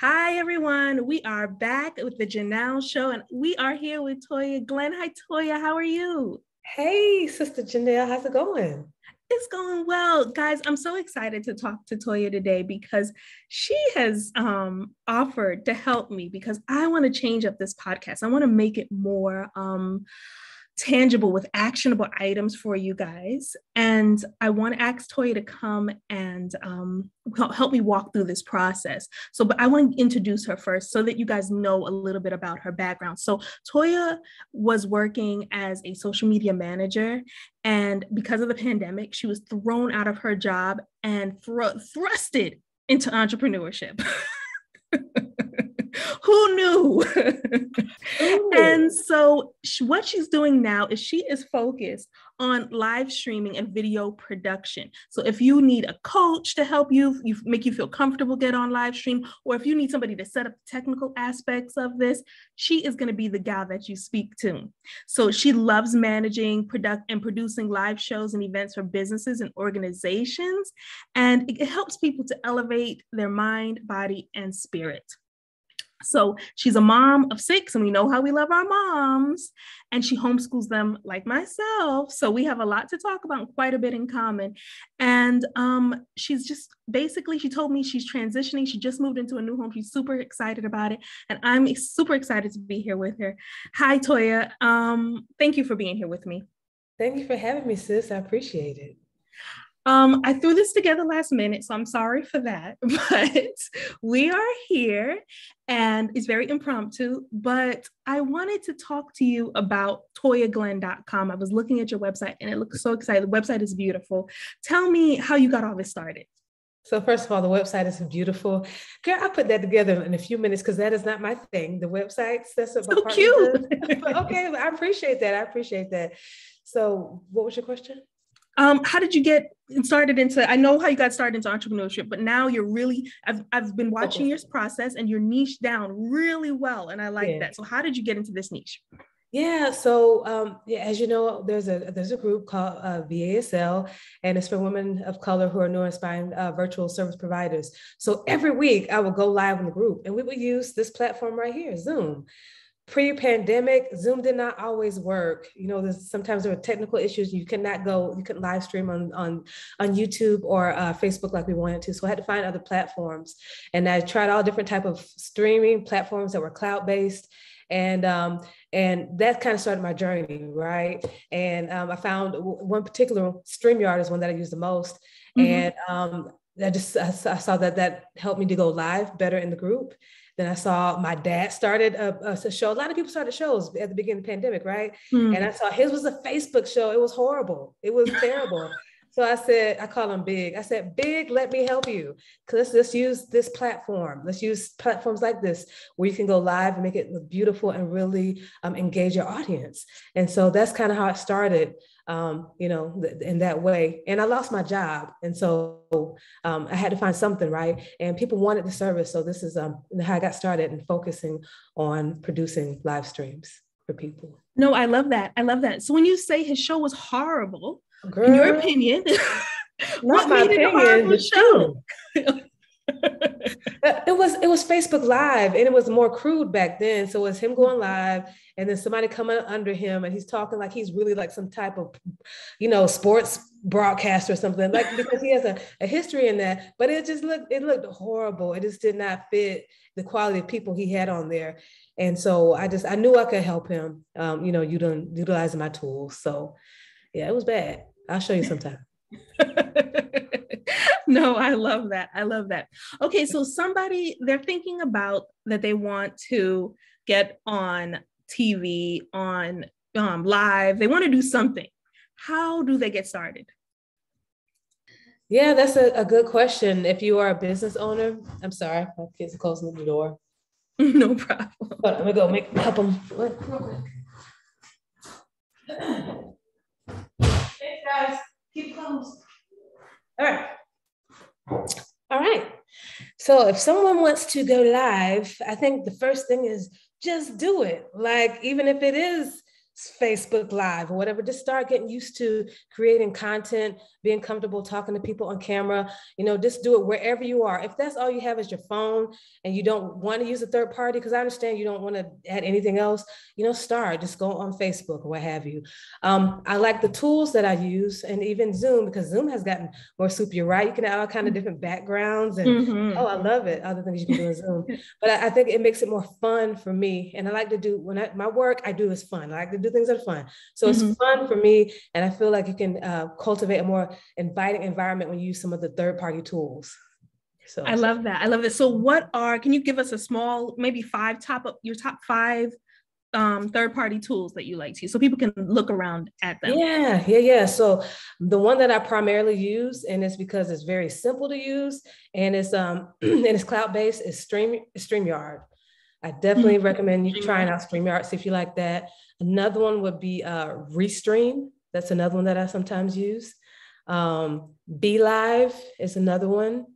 Hi, everyone. We are back with the Janelle Show, and we are here with Toya Glenn. Hi, Toya. How are you? Hey, Sister Janelle, how's it going? It's going well. Guys, I'm so excited to talk to Toya today because she has offered to help me because I want to change up this podcast. I want to make it more tangible with actionable items for you guys. And I want to ask Toya to come and help me walk through this process. So, but I want to introduce her first so that you guys know a little bit about her background. So, Toya was working as a social media manager. And because of the pandemic, she was thrown out of her job and thrusted into entrepreneurship. Who knew? Ooh. And so what she's doing now is she is focused on live streaming and video production. So if you need a coach to help you make you feel comfortable get on live stream, or if you need somebody to set up the technical aspects of this, she is going to be the gal that you speak to. So she loves managing, and producing live shows and events for businesses and organizations, and it helps people to elevate their mind, body, and spirit. So she's a mom of six, and we know how we love our moms, and she homeschools them like myself. So we have a lot to talk about, quite a bit in common. And she's just basically, she told me she's transitioning. She just moved into a new home. She's super excited about it. And I'm super excited to be here with her. Hi, Toya. Thank you for being here with me. Thank you for having me, sis. I appreciate it. I threw this together last minute, so I'm sorry for that. But we are here and it's very impromptu. But I wanted to talk to you about toyaglenn.com. I was looking at your website and it looks so exciting. The website is beautiful. Tell me how you got all this started. So first of all, the website is beautiful. Girl, I put that together in a few minutes because that is not my thing. The websites, that's what my So partner does. cute. But okay, I appreciate that. I appreciate that. So what was your question? How did you get started into? I know how you got started into entrepreneurship, but now you're really. I've been watching Okay. your process, and you're niche down really well, and I like Yeah. that. So how did you get into this niche? Yeah, so yeah, as you know, there's a group called VASL, and it's for women of color who are new inspiring virtual service providers. So every week I would go live in the group, and we would use this platform right here, Zoom. Pre-pandemic, Zoom did not always work. Sometimes there were technical issues. You couldn't live stream on YouTube or Facebook like we wanted to. So I had to find other platforms, and I tried all different type of streaming platforms that were cloud-based, and that kind of started my journey, right? And I found one particular StreamYard is one that I use the most, Mm-hmm. and I saw that helped me to go live better in the group. Then I saw my dad started a show. A lot of people started shows at the beginning of the pandemic, right? And Mm. I saw his was a Facebook show. It was horrible. It was terrible. So I said, I call him Big. I said, Big, let me help you. Because let's use this platform. Let's use platforms like this where you can go live and make it look beautiful and really engage your audience. And so that's kind of how it started, in that way. And I lost my job. And so I had to find something, right? And people wanted the service. So this is how I got started and focusing on producing live streams for people. No, I love that. I love that. So when you say his show was horrible, in your Girl, opinion, not what my made it a opinion, horrible the show? truth. It was Facebook Live, and it was more crude back then. So it's him going live, and then somebody coming under him, and he's talking like he's really like some type of, sports broadcaster or something, like because he has a history in that. But it looked horrible. It just did not fit the quality of people he had on there, and so I knew I could help him. Utilizing my tools. So yeah, it was bad. I'll show you sometime. No, I love that. I love that. Okay, so somebody they're thinking about that they want to get on TV, on live. They want to do something. How do they get started? Yeah, that's a good question. If you are a business owner, I'm sorry, my kids are closing the door. No problem. Hold on, let me go help them. Real quick. Thanks, guys. Keep closed. All right. All right. So if someone wants to go live, I think the first thing is just do it. Like, even if it is Facebook Live or whatever. Just start getting used to creating content, being comfortable talking to people on camera. Just do it wherever you are. If that's all you have is your phone and you don't want to use a third party, because I understand you don't want to add anything else, just go on Facebook or what have you. I like the tools that I use, and even Zoom, because Zoom has gotten more super. You're right. You can have all kind of different backgrounds, and I love it. Other things you can do in Zoom, but I think it makes it more fun for me. And I like to do my work I do is fun. I like to do things that are fun. So it's fun for me. And I feel like you can cultivate a more inviting environment when you use some of the third-party tools. So I love that. So can you give us a small, maybe your top five third-party tools that you like to use so people can look around at them? Yeah. So the one that I primarily use, and it's because it's very simple to use, and it's and it's cloud-based, is StreamYard. I definitely recommend you trying out StreamYard, see if you like that. Another one would be Restream. That's another one that I sometimes use. Be Live is another one.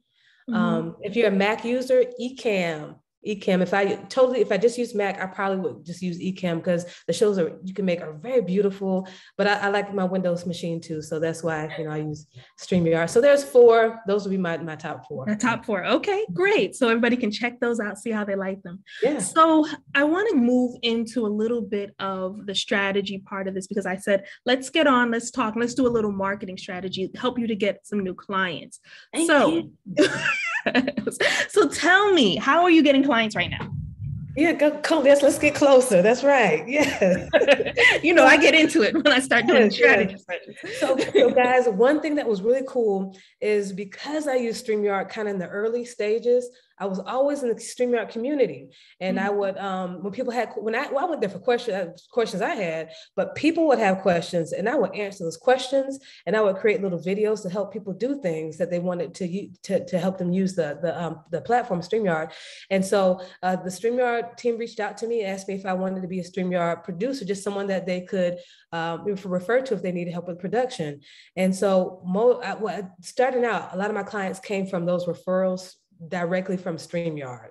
If you're a Mac user, Ecamm. If I just use Mac, I probably would just use Ecamm, because the shows you can make are very beautiful, but I like my Windows machine too. So that's why, I use StreamYard. So there's 4, those would be my top 4. The top 4. Okay, great. So everybody can check those out, see how they like them. Yeah. So I want to move into a little bit of the strategy part of this, because I said, let's get on, let's talk, let's do a little marketing strategy, help you to get some new clients. Thank you. So tell me, how are you getting clients right now? Yeah, let's get closer. That's right. Yeah. I get into it when I start doing strategy sessions. So guys, one thing that was really cool is, because I use StreamYard kind of in the early stages, I was always in the StreamYard community. And I would, when people had, I went there for questions I had, but people would have questions and I would answer those questions, and I would create little videos to help people do things that they wanted to help them use the platform StreamYard. And so the StreamYard team reached out to me, asked me if I wanted to be a StreamYard producer, just someone that they could refer to if they needed help with production. And so starting out, a lot of my clients came from those referrals directly from StreamYard.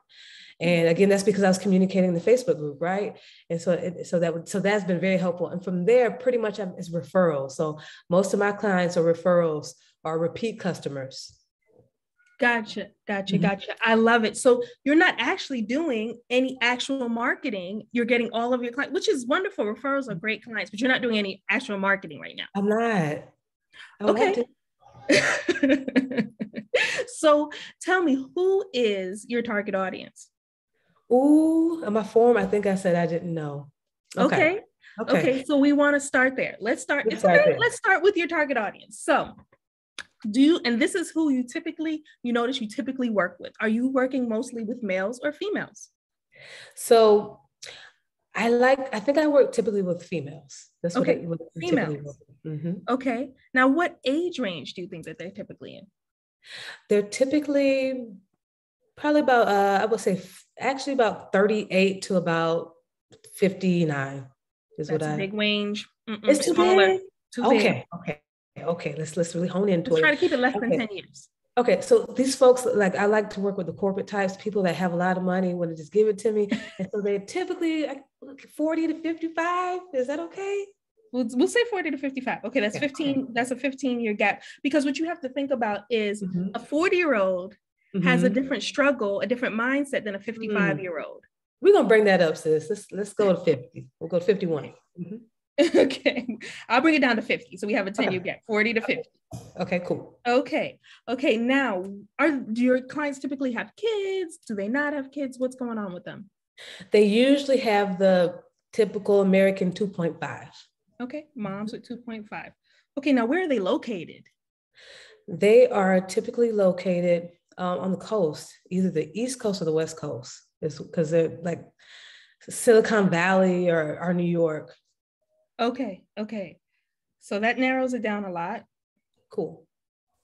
And again, that's because I was communicating in the Facebook group, right? And so that's been very helpful. And from there, pretty much it's referrals. So most of my clients are referrals or repeat customers. Gotcha. I love it. So you're not actually doing any actual marketing. You're getting all of your clients, which is wonderful. Referrals are great clients, but you're not doing any actual marketing right now. I'm not. Okay. So tell me, who is your target audience? Ooh, on my form, I think I said I didn't know. Okay. So we want to start there. Let's start with your target audience. So and this is who you typically work with. Are you working mostly with males or females? So I think I work typically with females. That's what females. Okay. Now, what age range do you think that they're typically in? They're typically probably about, I would say actually about 38 to about 59 is That's a big range. It's too smaller. Big? Too big. Okay. Let's really hone into Let's try to keep it less than 10 years. Okay, so these folks, I like to work with the corporate types, people that have a lot of money, want to just give it to me. And so they're typically 40 to 55. Is that okay? We'll say 40 to 55. Okay, that's 15. That's a 15-year gap. Because what you have to think about is a 40-year-old has a different struggle, a different mindset than a 55-year-old. We're going to bring that up, sis. Let's go to 50. We'll go to 51. Okay, I'll bring it down to 50. So we have a 10-year gap, 40 to 50. Okay, cool. Okay. Now, do your clients typically have kids? Do they not have kids? What's going on with them? They usually have the typical American 2.5. Okay, moms with 2.5. Okay, now where are they located? They are typically located on the coast, either the East Coast or the West Coast. It's because they're like Silicon Valley or New York. Okay. So that narrows it down a lot. Cool.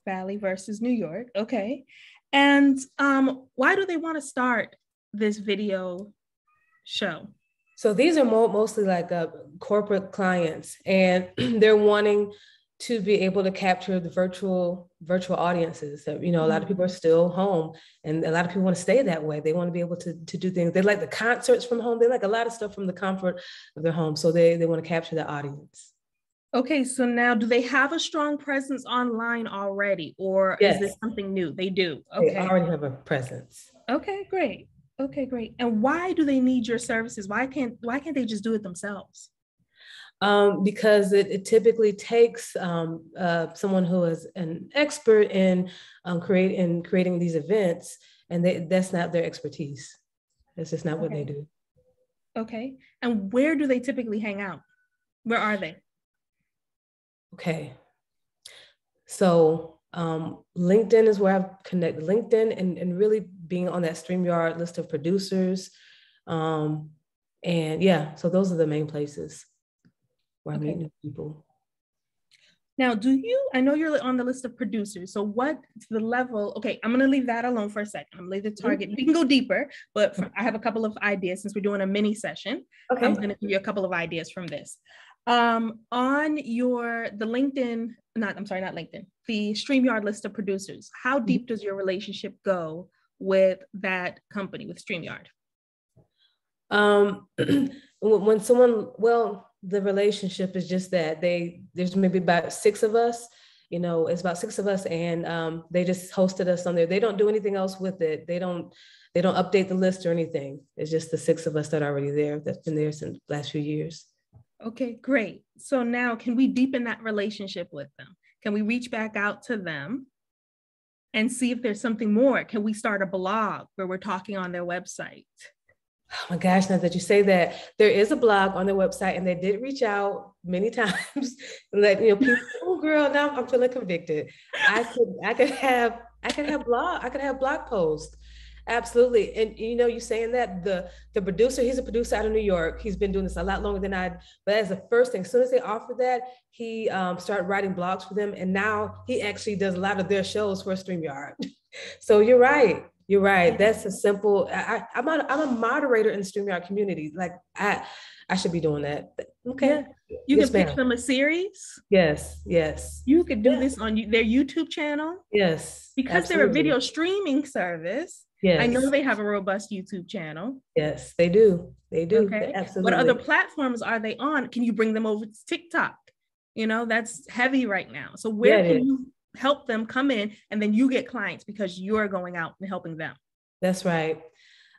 Valley versus New York. Okay. And why do they want to start this video show? So these are mostly like corporate clients, and they're wanting to be able to capture the virtual audiences that, a lot of people are still home, and a lot of people want to stay that way. They want to be able to do things. They like the concerts from home. They like a lot of stuff from the comfort of their home. So they want to capture the audience. Okay, so now do they have a strong presence online already, or is this Yes, something new? They do. they Okay. already have a presence. Okay, great. Okay, great. And why do they need your services? Why can't they just do it themselves? Because it typically takes someone who is an expert in creating these events, and that's not their expertise. That's just not what they do. Okay. And where do they typically hang out? Where are they? Okay. So LinkedIn is where I've connected. LinkedIn and really being on that StreamYard list of producers. And yeah, so those are the main places where I meet new people. Now, I know you're on the list of producers. So what's the level? Okay, I'm going to leave that alone for a second. I'm going to leave the target. We can go deeper, but I have a couple of ideas since we're doing a mini session. Okay. I'm going to give you a couple of ideas from this. On the LinkedIn, not LinkedIn, the StreamYard list of producers, how deep does your relationship go with that company, with StreamYard? When someone, the relationship is just that there's maybe about 6 of us, it's about 6 of us, and they just hosted us on there. They don't do anything else with it. They don't update the list or anything. It's just the 6 of us that are already there, that's been there since the last few years. Okay, great. So now can we deepen that relationship with them? Can we reach back out to them and see if there's something more? Can we start a blog where we're talking on their website? Oh my gosh, now that you say that, there is a blog on their website, and they did reach out many times and let people, oh girl, now I'm feeling convicted. I could have blog posts. Absolutely. And you saying that the producer, he's a producer out of New York. He's been doing this a lot longer than but as the first thing, as soon as they offered that, he started writing blogs for them. And now he actually does a lot of their shows for StreamYard. So you're right. You're right. That's a simple, I'm a moderator in the StreamYard community. Like I should be doing that. Okay. Yeah. You can pitch them a series. Yes. You could do this on their YouTube channel. Yes. Because absolutely. they're a video streaming service. Yes. I know they have a robust YouTube channel. Yes, they do. They do. Okay. Absolutely. What other platforms are they on? Can you bring them over to TikTok? That's heavy right now. So where can you help them come in, and then you get clients because you're going out and helping them? That's right.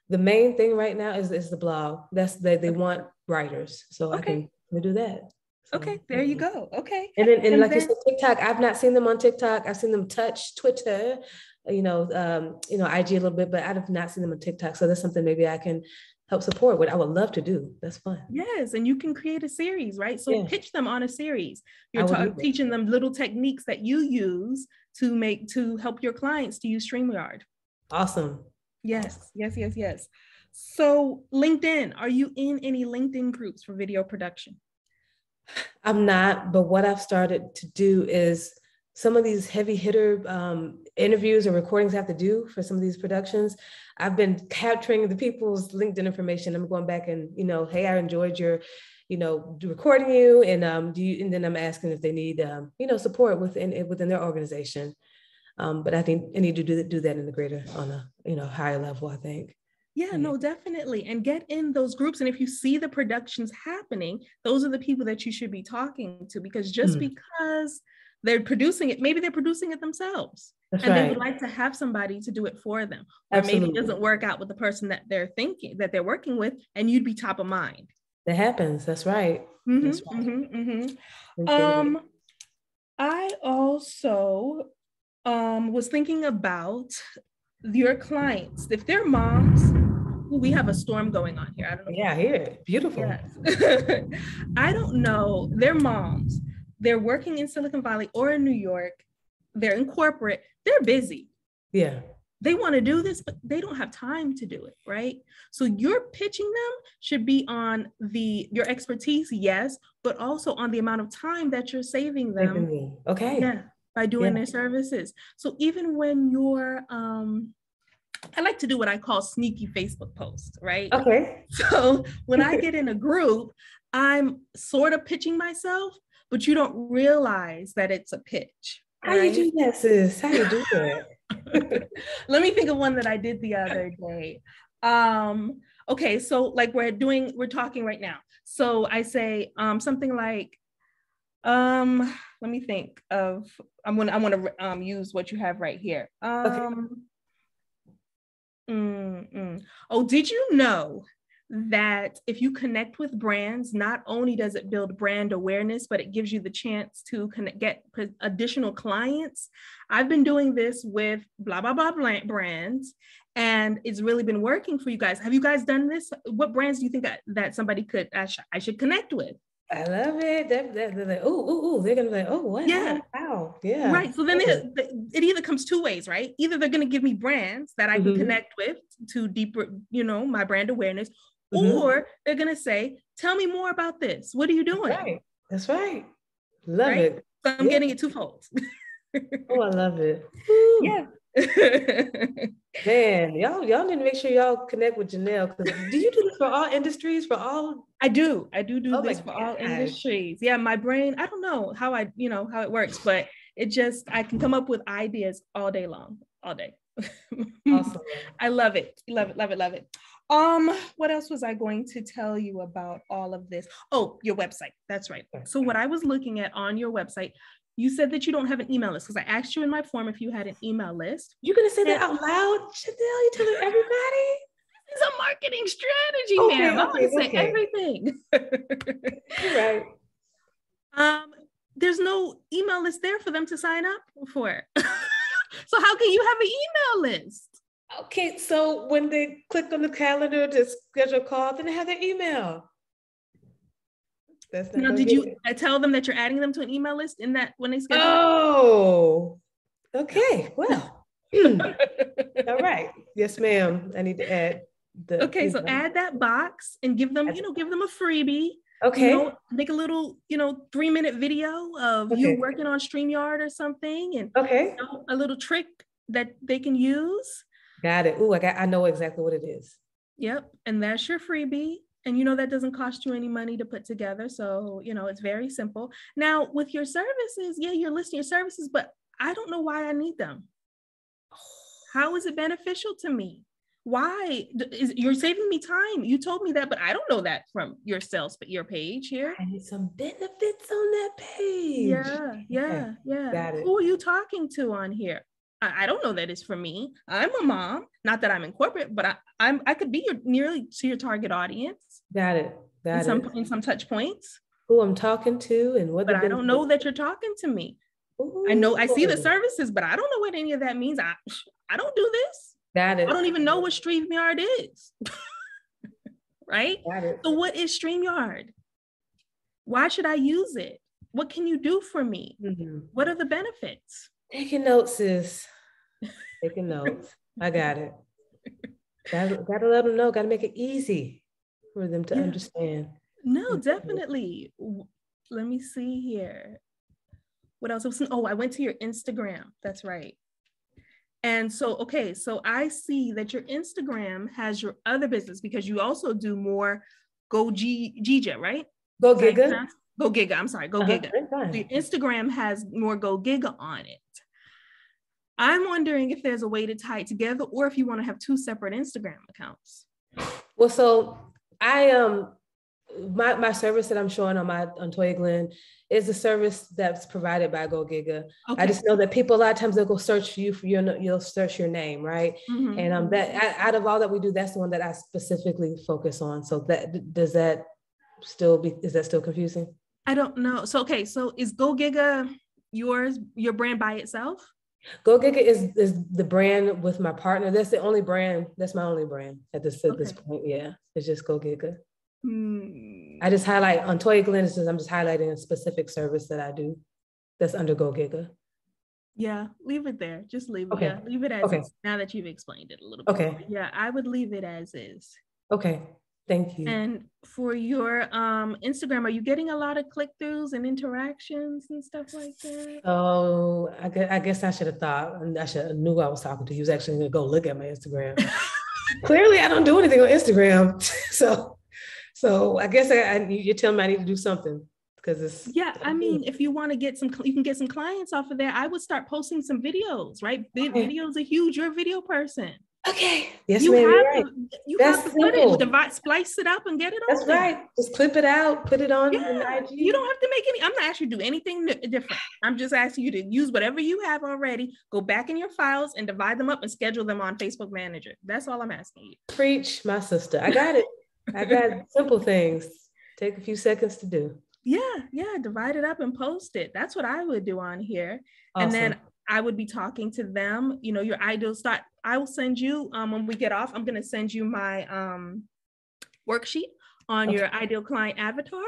The main thing right now is the blog. They want writers. So I can do that. So, okay, there you go. Okay. And then you said, TikTok, I've not seen them on TikTok. I've seen them touch Twitter, IG a little bit, but I have not seen them on TikTok. So that's something maybe I can help support, what I would love to do. That's fun. Yes, and you can create a series, right? So pitch them on a series. You're teaching them little techniques that you use to help your clients to use StreamYard. Awesome. Yes. So LinkedIn, are you in any LinkedIn groups for video production? I'm not, but what I've started to do is some of these heavy hitter interviews or recordings I have to do for some of these productions. I've been capturing the people's LinkedIn information. I'm going back and, hey, I enjoyed your, recording you, and and then I'm asking if they need, support within their organization. But I think I need to do that in the greater, on a, higher level, I think. Yeah, no, definitely. And get in those groups. And if you see the productions happening, those are the people that you should be talking to, because just because they're producing it, maybe they're producing it themselves. That's and right. They would like to have somebody to do it for them. Or maybe it doesn't work out with the person that they're working with, and you'd be top of mind. That happens. That's right. That's right. I also was thinking about your clients. If they're moms, we have a storm going on here. I don't know. Yeah, I hear it. Beautiful. Yes. I don't know. They're moms. They're working in Silicon Valley or in New York. They're in corporate. They're busy. Yeah. They want to do this, but they don't have time to do it, right? So your pitching them should be on your expertise, yes, but also on the amount of time that you're saving them. Okay. Yeah, by doing their services. So even when you're, I like to do what I call sneaky Facebook posts, right? Okay. So when I get in a group, I'm sort of pitching myself, but you don't realize that it's a pitch. How you do that, sis? How you do that? Let me think of one that I did the other day. Okay, so like we're talking right now. So I say something like, let me think of, I want to use what you have right here. Okay. Oh, did you know that if you connect with brands, not only does it build brand awareness, but it gives you the chance to get additional clients? I've been doing this with blah, blah, blah brands, and it's really been working for you guys. Have you guys done this? What brands do you think that somebody I should connect with? I love it. They're like, oh, they're gonna be like, oh, what? Yeah. Wow. Yeah. Right. So then it either comes two ways, right? Either they're going to give me brands that I can connect with to deeper, my brand awareness, or they're going to say, tell me more about this. What are you doing? Right. That's right. Love it. So I'm getting it twofold. Oh, I love it. Woo. Yeah. Man, y'all need to make sure y'all connect with Janelle. Do you do this for all industries? For all? I do this for all industries. Yeah, my brain, I don't know how how it works, but I can come up with ideas all day long, all day. Awesome. I love it. Love it. What else was I going to tell you about all of this? Oh, your website. That's right. So what I was looking at on your website, you said that you don't have an email list, because I asked you in my form if you had an email list. You're going to say that out loud, Chanel? You telling everybody? It's a marketing strategy, ma'am. I'm going to say everything. You're right. There's no email list there for them to sign up for. So how can you have an email list? Okay, so when they click on the calendar to schedule a call, then they have their email. Now, did you tell them that you're adding them to an email list in that when they schedule? Oh, okay. Well, all right. Yes, ma'am. I need to add the. Okay, so add that box and give them a freebie. Okay. Make a little, 3-minute video of you working on StreamYard or something, and a little trick that they can use. Got it. Ooh, I know exactly what it is. Yep, and that's your freebie. And that doesn't cost you any money to put together. So, it's very simple. Now, with your services, you're listing your services, but I don't know why I need them. How is it beneficial to me? Why? You're saving me time. You told me that, but I don't know that from your page here. I need some benefits on that page. Yeah. Got it. Who are you talking to on here? I don't know that it's for me. I'm a mom, not that I'm in corporate, but I could be nearly to your target audience. Got it. In some touch points. Who I'm talking to and what. But I don't know that you're talking to me. Ooh. I know I see the services, but I don't know what any of that means. I don't do this. Got it. I don't even know what StreamYard is. Right? Got it. So what is StreamYard? Why should I use it? What can you do for me? What are the benefits? Taking notes, sis. Taking notes. I got it. Gotta let them know. Gotta make it easy for them to understand. No, definitely. Let me see here. What else? I went to your Instagram. That's right. And so I see that your Instagram has your other business, because you also do more Giga, right? Go Giga. Go Giga. I'm sorry. Go Giga. So your Instagram has more Go Giga on it. I'm wondering if there's a way to tie it together, or if you want to have two separate Instagram accounts. Well, so I my service that I'm showing on Toya Glenn is a service that's provided by Go Giga. Okay. I just know that people a lot of times they'll go search you for you'll search your name, right? And that out of all that we do, that's the one that I specifically focus on. So is that still confusing? I don't know. So is Go Giga your brand by itself? Go Giga is the brand with my partner. That's the only brand. That's my only brand at this point. Yeah, it's just Go Giga. I just highlight on Toya Glenn. I'm just highlighting a specific service that I do that's under Go Giga. Yeah, leave it there. Just leave it. Yeah, leave it as is. Now that you've explained it a little bit. Okay. More. Yeah, I would leave it as is. Okay. Thank you. And for your Instagram, are you getting a lot of click-throughs and interactions and stuff like that? Oh, I guess I should have thought, and I should have knew I was talking to. He was actually going to go look at my Instagram. Clearly, I don't do anything on Instagram. So I guess you're telling me I need to do something. because it's I mean, if you want to get some, you can get some clients off of there. I would start posting some videos, right? Videos are huge. You're a video person. Okay. Yes, You ma'am. have You're right. you That's have the simple. footage, splice it up and get it That's on there. right. Just clip it out, put it on in IG. You don't have to make any, I'm not asking you to do anything different. I'm just asking you to use whatever you have already, go back in your files and divide them up and schedule them on Facebook Manager. That's all I'm asking you. Preach, my sister. I got it. I got simple things. Take a few seconds to do. Yeah, divide it up and post it. That's what I would do on here. Awesome. And then I would be talking to them, you know, your ideal start. I will send you, when we get off, I'm going to send you my worksheet on your ideal client avatar.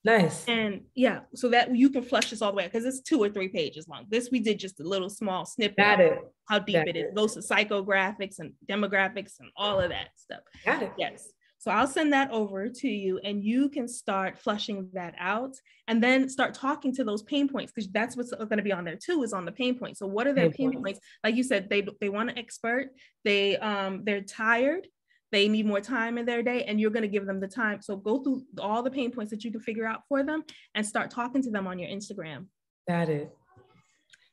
Nice. And yeah, so that you can flush this all the way, because it's 2 or 3 pages long. This, we did just a little small snippet. Got it. How deep it is. Goes to psychographics and demographics and all of that stuff. Got it. Yes. So I'll send that over to you and you can start flushing that out and then start talking to those pain points, because that's what's going to be on there too, is on the pain points. So what are their pain points? Like you said, they want an expert. They're tired. They need more time in their day, and you're going to give them the time. So go through all the pain points that you can figure out for them and start talking to them on your Instagram. Got it.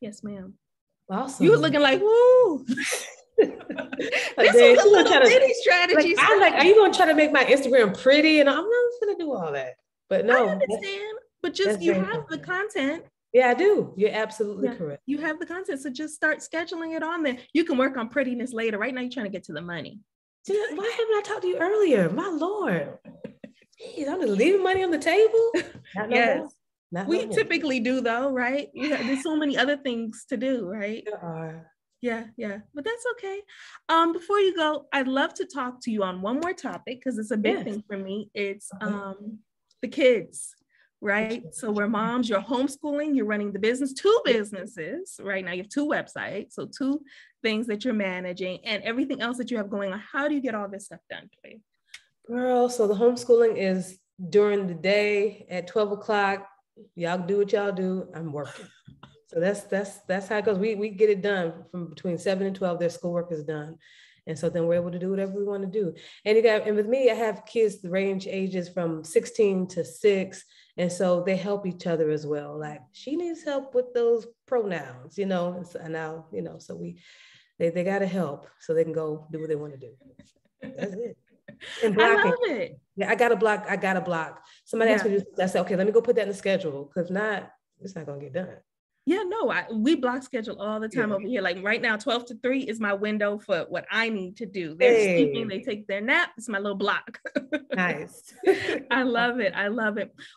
Yes, ma'am. Awesome. You were looking like, woo. Like, this is a little bitty strategy. I'm like, are you going to try to make my Instagram pretty? And I'm not going to do all that. But no. I understand. But just, you have the content. Yeah, I do. You're absolutely correct. You have the content. So just start scheduling it on there. You can work on prettiness later. Right now, you're trying to get to the money. Why haven't I talked to you earlier? My Lord. Jeez, I'm just leaving money on the table. Yes. We typically do, though, right? There's so many other things to do, right? There are. Yeah. But that's okay. Before you go, I'd love to talk to you on one more topic, because it's a big thing for me. It's the kids, right? So we're moms, you're homeschooling, you're running the business, 2 businesses, right? Now you have 2 websites, so 2 things that you're managing and everything else that you have going on. How do you get all this stuff done, Toya? Girl, so the homeschooling is during the day at 12 o'clock. Y'all do what y'all do. I'm working. So that's how it goes. We get it done from between 7 and 12. Their schoolwork is done. And so then we're able to do whatever we want to do. And with me, I have kids the range ages from 16 to 6. And so they help each other as well. Like, she needs help with those pronouns, you know, and now, you know, so they got to help so they can go do what they want to do. That's it. And blocking. I love it. Yeah, I got to block. Somebody asked me to do this. I said, okay, let me go put that in the schedule. Because if not, it's not going to get done. Yeah, no, we block schedule all the time over here. Like right now, 12 to 3 is my window for what I need to do. They're sleeping, they take their nap. It's my little block. Nice. I love it.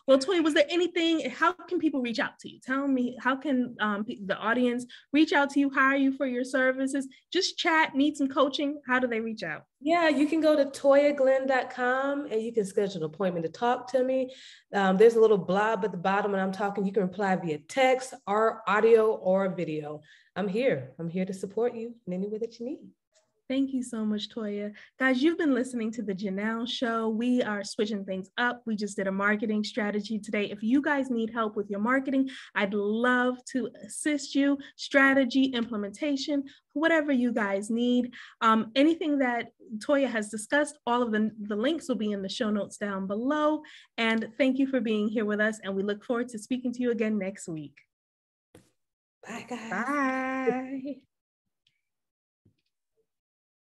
Well, Toya, was there anything, how can people reach out to you? Tell me, how can the audience reach out to you, hire you for your services, just chat, need some coaching? How do they reach out? Yeah, you can go to toyaglenn.com and you can schedule an appointment to talk to me. There's a little blob at the bottom when I'm talking. You can reply via text or audio or video. I'm here to support you in any way that you need. Thank you so much, Toya. Guys, you've been listening to The Janelle Show. We are switching things up. We just did a marketing strategy today. If you guys need help with your marketing, I'd love to assist you. Strategy, implementation, whatever you guys need. Anything that Toya has discussed, all of the links will be in the show notes down below. And thank you for being here with us. And we look forward to speaking to you again next week. Bye, guys. Bye.